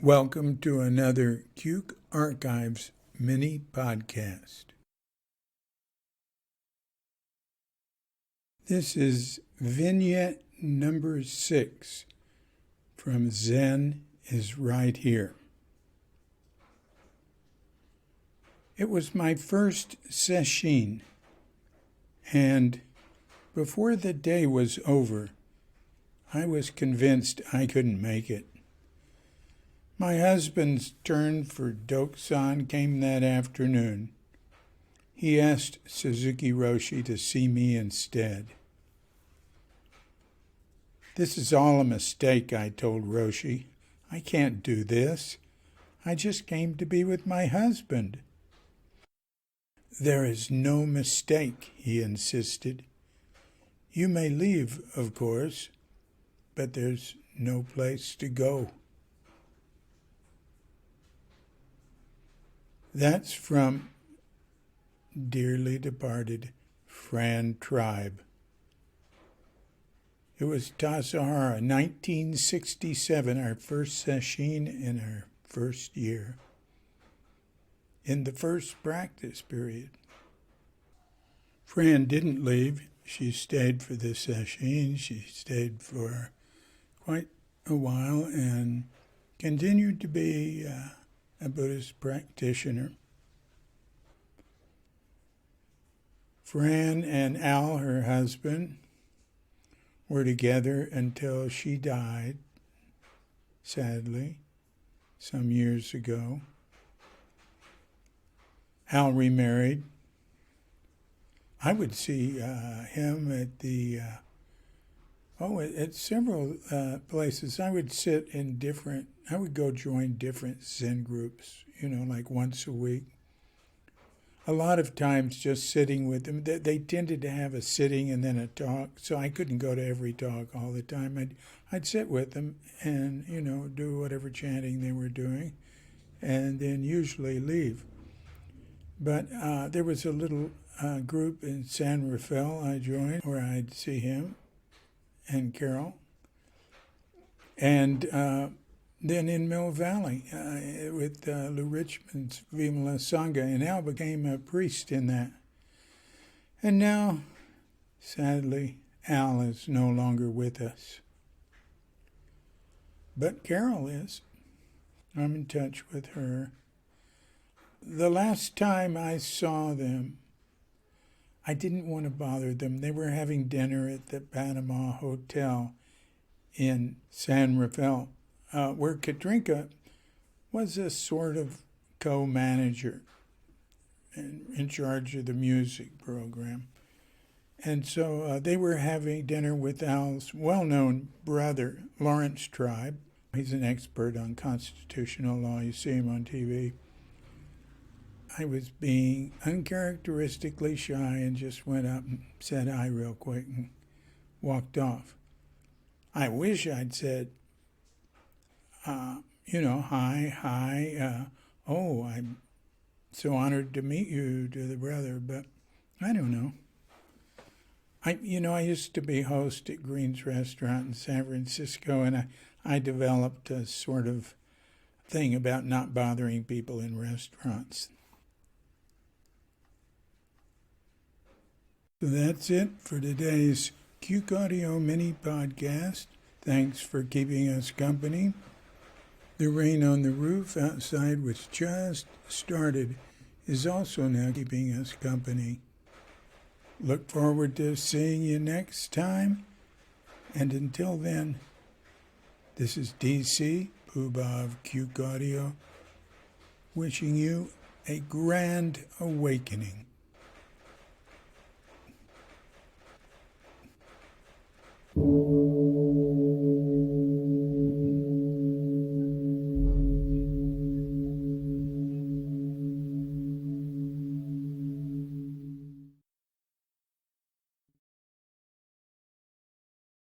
Welcome to another Cuke Archives mini podcast. This is vignette number 6 from Zen Is Right Here. It was my first session, and before the day was over, I was convinced I couldn't make it. My husband's turn for Dokusan came that afternoon. He asked Suzuki Roshi to see me instead. "This is all a mistake," I told Roshi. "I can't do this. I just came to be with my husband." "There is no mistake," he insisted. "You may leave, of course, but there's no place to go." That's from dearly departed Fran Tribe. It was Tassajara, 1967, our first session in our first year, in the first practice period. Fran didn't leave. She stayed for the session. She stayed for quite a while and continued to be a Buddhist practitioner. Fran and Al, her husband, were together until she died, sadly, some years ago. Al remarried. I would see him at several places. I would go join different Zen groups, like once a week. A lot of times just sitting with them. They tended to have a sitting and then a talk, so I couldn't go to every talk all the time. I'd sit with them and, do whatever chanting they were doing and then usually leave. But there was a little group in San Rafael I joined where I'd see him and Carol. And then in Mill Valley with Lou Richmond's Vimala Sangha, and Al became a priest in that. And now, sadly, Al is no longer with us. But Carol is. I'm in touch with her. The last time I saw them, I didn't want to bother them. They were having dinner at the Panama Hotel in San Rafael, where Katrinka was a sort of co-manager and in charge of the music program. And so they were having dinner with Al's well-known brother, Lawrence Tribe. He's an expert on constitutional law. You see him on TV. I was being uncharacteristically shy and just went up and said hi real quick and walked off. I wish I'd said, hi, I'm so honored to meet you, to the brother, but I don't know. I used to be host at Green's Restaurant in San Francisco, and I developed a sort of thing about not bothering people in restaurants. So that's it for today's Cuke Audio mini podcast. Thanks for keeping us company. The rain on the roof outside, which just started, is also now keeping us company. Look forward to seeing you next time. And until then, this is DC, Poobah of Cuke Audio, wishing you a grand awakening.